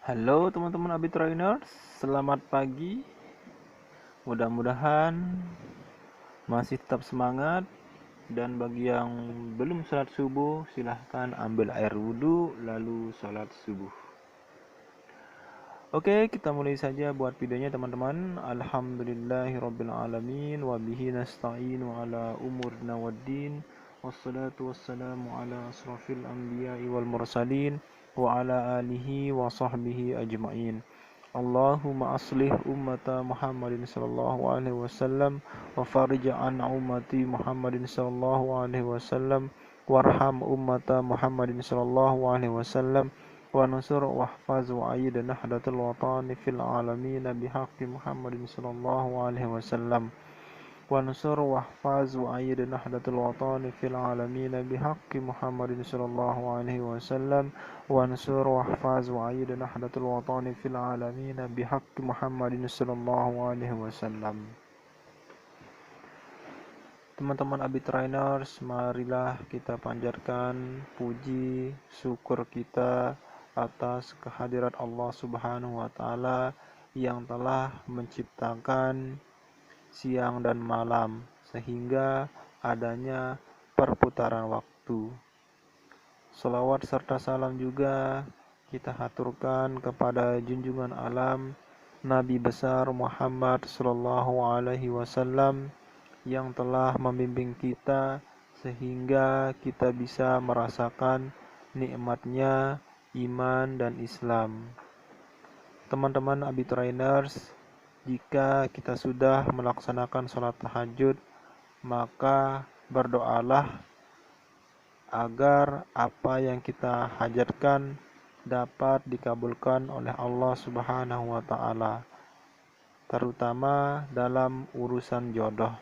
Halo teman-teman Abitrainers, selamat pagi. Mudah-mudahan masih tetap semangat. Dan bagi yang belum sholat subuh, silahkan ambil air wudhu lalu sholat subuh. Oke, kita mulai saja buat videonya teman-teman. Alhamdulillahirrabbilalamin. Wabihi nasta'inu ala umurna waddin. Wassalatu wassalamu ala asrafil anbiya'i wal mursalin. Wa ala alihi wa sahbihi ajma'in. Allahumma aslih ummata Muhammadin sallallahu alaihi wasallam wa farij an ummati Muhammadin sallallahu alaihi wasallam warham ummata Muhammadin sallallahu alaihi wasallam wa nusur wahfaz wa ayyid nahdatul watani fil alamin bihaqqi Muhammadin sallallahu alaihi wasallam wa nusur wahfaz wa ayyid nahdatul watani fil alamin bihaqqi Muhammadin sallallahu alaihi wasallam wa nusur wahfaz wa ayyid nahdatul watani fil alamin bihaqqi Muhammadin sallallahu alaihi wasallam. Teman-teman Abitrainers, marilah kita panjatkan puji syukur kita atas kehadirat Allah Subhanahu wa taala yang telah menciptakan siang dan malam sehingga adanya perputaran waktu. Salawat serta salam juga kita haturkan kepada junjungan alam Nabi besar Muhammad sallallahu alaihi wasallam yang telah membimbing kita sehingga kita bisa merasakan nikmatnya iman dan Islam. Teman-teman Abitrainers, jika kita sudah melaksanakan sholat tahajud, maka berdoalah agar apa yang kita hajatkan dapat dikabulkan oleh Allah Subhanahu wa taala, terutama dalam urusan jodoh.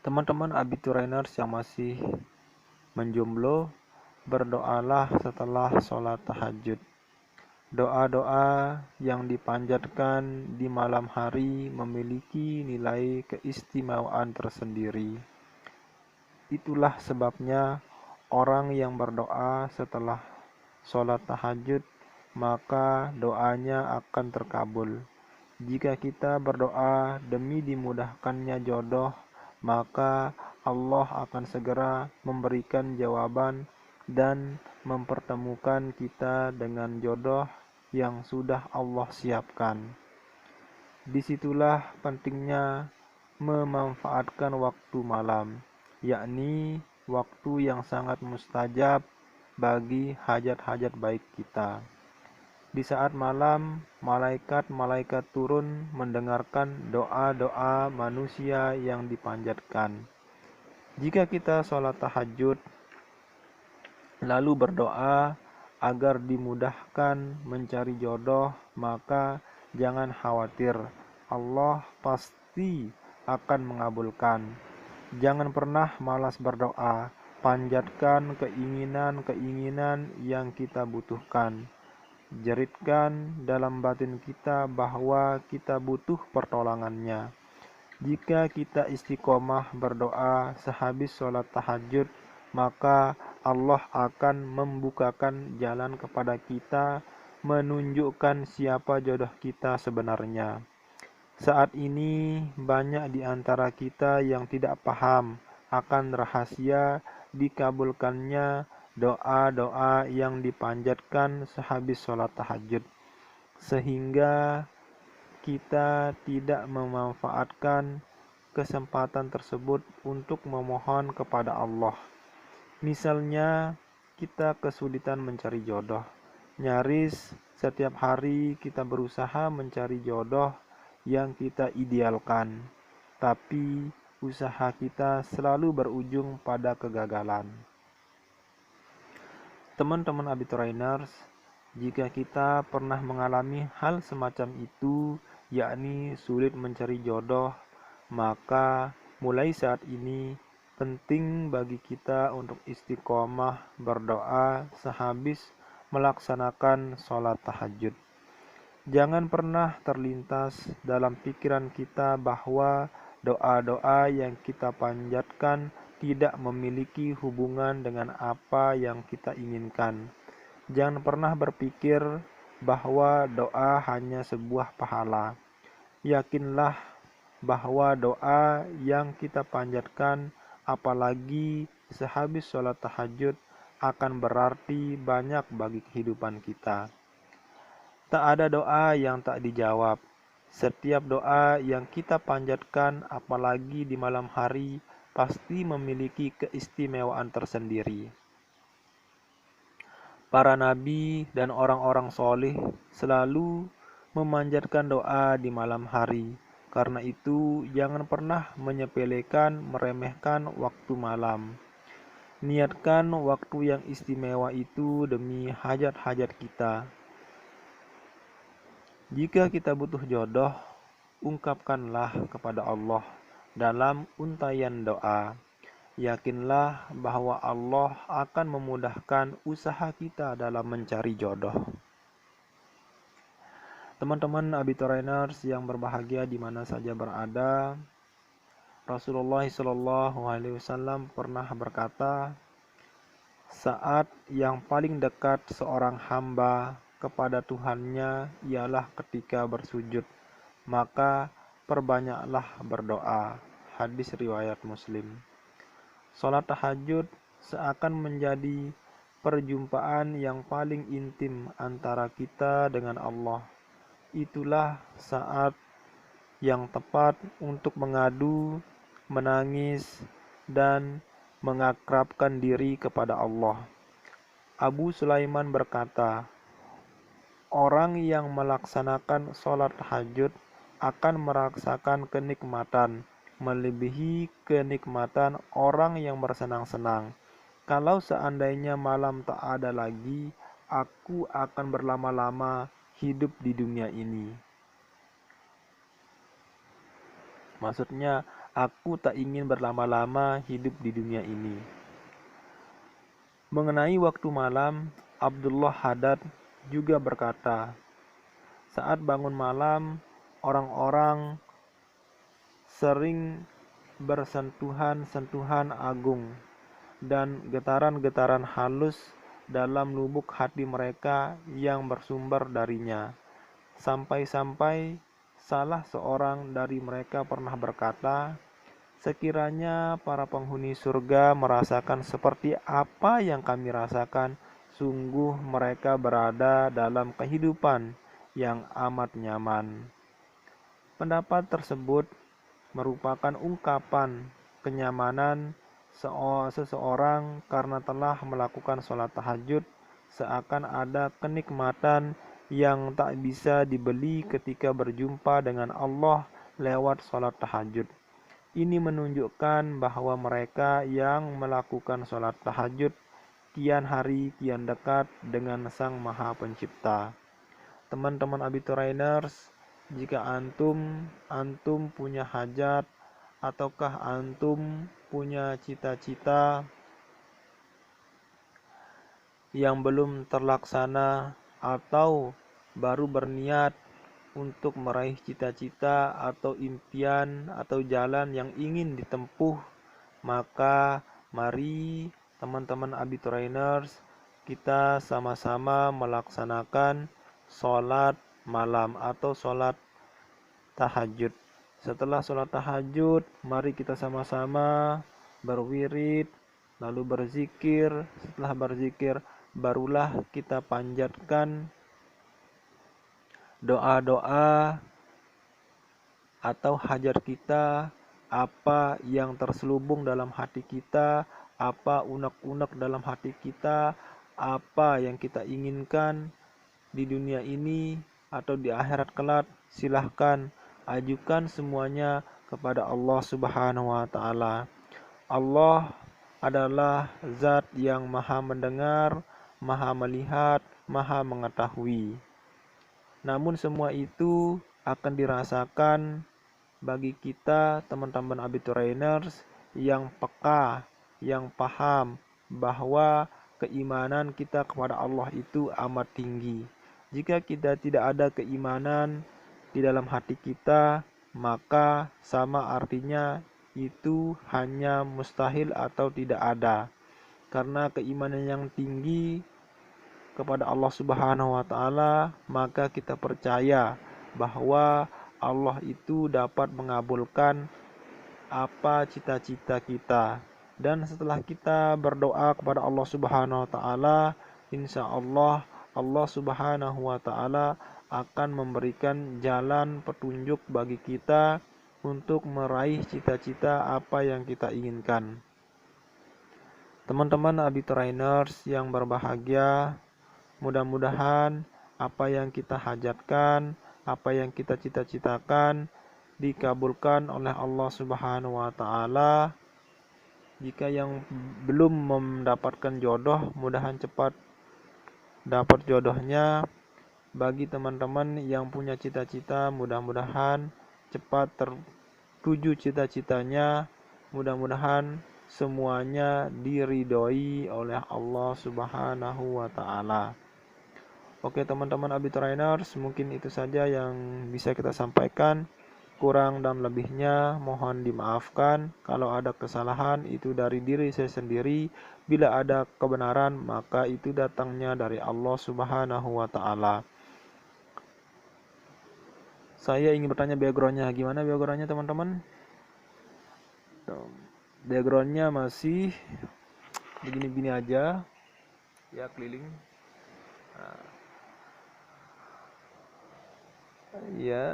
Teman-teman Abitrainers yang masih menjomblo, berdoalah setelah sholat tahajud. Doa-doa yang dipanjatkan di malam hari memiliki nilai keistimewaan tersendiri. Itulah sebabnya orang yang berdoa setelah sholat tahajud, maka doanya akan terkabul. Jika kita berdoa demi dimudahkannya jodoh, maka Allah akan segera memberikan jawaban dan mempertemukan kita dengan jodoh yang sudah Allah siapkan. Disitulah pentingnya memanfaatkan waktu malam, yakni waktu yang sangat mustajab bagi hajat-hajat baik kita. Di saat malam, malaikat-malaikat turun mendengarkan doa-doa manusia yang dipanjatkan. Jika kita sholat tahajud, lalu berdoa agar dimudahkan mencari jodoh, maka jangan khawatir, Allah pasti akan mengabulkan. Jangan pernah malas berdoa, panjatkan keinginan-keinginan yang kita butuhkan. Jeritkan dalam batin kita bahwa kita butuh pertolongannya. Jika kita istiqomah berdoa sehabis sholat tahajud, maka Allah akan membukakan jalan kepada kita, menunjukkan siapa jodoh kita sebenarnya. Saat ini banyak di antara kita yang tidak paham akan rahasia dikabulkannya doa-doa yang dipanjatkan sehabis sholat tahajud, sehingga kita tidak memanfaatkan kesempatan tersebut untuk memohon kepada Allah. Misalnya, kita kesulitan mencari jodoh. Nyaris setiap hari kita berusaha mencari jodoh yang kita idealkan, tapi usaha kita selalu berujung pada kegagalan. Teman-teman Abitrainers, jika kita pernah mengalami hal semacam itu, yakni sulit mencari jodoh, maka mulai saat ini penting bagi kita untuk istiqomah berdoa sehabis melaksanakan sholat tahajud. Jangan pernah terlintas dalam pikiran kita bahwa doa-doa yang kita panjatkan tidak memiliki hubungan dengan apa yang kita inginkan. Jangan pernah berpikir bahwa doa hanya sebuah pahala. Yakinlah bahwa doa yang kita panjatkan, apalagi sehabis sholat tahajud, akan berarti banyak bagi kehidupan kita. Tak ada doa yang tak dijawab. Setiap doa yang kita panjatkan, apalagi di malam hari, pasti memiliki keistimewaan tersendiri. Para nabi dan orang-orang soleh selalu memanjatkan doa di malam hari. Karena itu, jangan pernah menyepelekan, meremehkan waktu malam. Niatkan waktu yang istimewa itu demi hajat-hajat kita. Jika kita butuh jodoh, ungkapkanlah kepada Allah dalam untayan doa. Yakinlah bahwa Allah akan memudahkan usaha kita dalam mencari jodoh. Teman-teman Abiturainers yang berbahagia di mana saja berada, Rasulullah SAW pernah berkata, saat yang paling dekat seorang hamba kepada Tuhannya ialah ketika bersujud, maka perbanyaklah berdoa. Hadis riwayat Muslim. Salat tahajud seakan menjadi perjumpaan yang paling intim antara kita dengan Allah. Itulah saat yang tepat untuk mengadu, menangis, dan mengakrabkan diri kepada Allah. Abu Sulaiman berkata, orang yang melaksanakan salat tahajud akan merasakan kenikmatan melebihi kenikmatan orang yang bersenang-senang. Kalau seandainya malam tak ada lagi, aku akan berlama-lama hidup di dunia ini. Maksudnya, aku tak ingin berlama-lama hidup di dunia ini. Mengenai waktu malam, Abdullah Haddad juga berkata, saat bangun malam, orang-orang sering bersentuhan-sentuhan agung dan getaran-getaran halus dalam lubuk hati mereka yang bersumber darinya. Sampai-sampai salah seorang dari mereka pernah berkata, sekiranya para penghuni surga merasakan seperti apa yang kami rasakan, sungguh mereka berada dalam kehidupan yang amat nyaman. Pendapat tersebut merupakan ungkapan kenyamanan seseorang karena telah melakukan sholat tahajud, seakan ada kenikmatan yang tak bisa dibeli ketika berjumpa dengan Allah lewat sholat tahajud. Ini menunjukkan bahwa mereka yang melakukan sholat tahajud kian hari kian dekat dengan Sang Maha Pencipta. Teman-teman Abiturainers, jika antum punya hajat ataukah antum punya cita-cita yang belum terlaksana atau baru berniat untuk meraih cita-cita atau impian atau jalan yang ingin ditempuh, maka mari teman-teman Abiturainers kita sama-sama melaksanakan sholat malam atau sholat tahajud. Setelah sholat tahajud, mari kita sama-sama berwirid, lalu berzikir. Setelah berzikir, barulah kita panjatkan doa-doa atau hajat kita, apa yang terselubung dalam hati kita, apa unek-unek dalam hati kita, apa yang kita inginkan di dunia ini atau di akhirat kelak, silahkan ajukan semuanya kepada Allah Subhanahu wa Ta'ala. Allah adalah zat yang maha mendengar, maha melihat, maha mengetahui. Namun semua itu akan dirasakan bagi kita teman-teman Abiturainers yang peka, yang paham bahwa keimanan kita kepada Allah itu amat tinggi. Jika kita tidak ada keimanan di dalam hati kita, maka sama artinya itu hanya mustahil atau tidak ada. Karena keimanan yang tinggi kepada Allah Subhanahu wa taala, maka kita percaya bahwa Allah itu dapat mengabulkan apa cita-cita kita. Dan setelah kita berdoa kepada Allah Subhanahu wa taala, insya Allah Allah Subhanahu wa taala akan memberikan jalan petunjuk bagi kita untuk meraih cita-cita apa yang kita inginkan. Teman-teman Abiturainers yang berbahagia, mudah-mudahan apa yang kita hajatkan, apa yang kita cita-citakan dikabulkan oleh Allah Subhanahu wa taala. Jika yang belum mendapatkan jodoh, mudahan cepat dapat jodohnya. Bagi teman-teman yang punya cita-cita, mudah-mudahan cepat tertuju cita-citanya. Mudah-mudahan semuanya diridhoi oleh Allah Subhanahu wa taala. Oke teman-teman Abiturainers, mungkin itu saja yang bisa kita sampaikan. Kurang dan lebihnya mohon dimaafkan. Kalau ada kesalahan itu dari diri saya sendiri. Bila ada kebenaran maka itu datangnya dari Allah Subhanahu wa taala. Saya ingin bertanya backgroundnya. Gimana backgroundnya teman-teman? Backgroundnya masih begini-begini aja. Ya keliling. Nah. Ya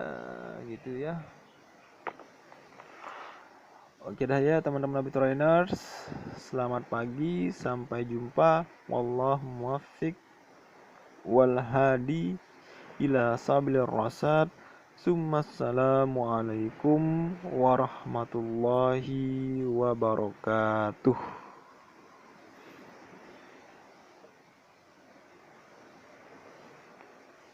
gitu ya. Oke dah ya teman-teman Abiturainers. Selamat pagi, sampai jumpa. Wallahu muwaffiq wal hadi ila sabilir rasyad. Assalamualaikum warahmatullahi wabarakatuh.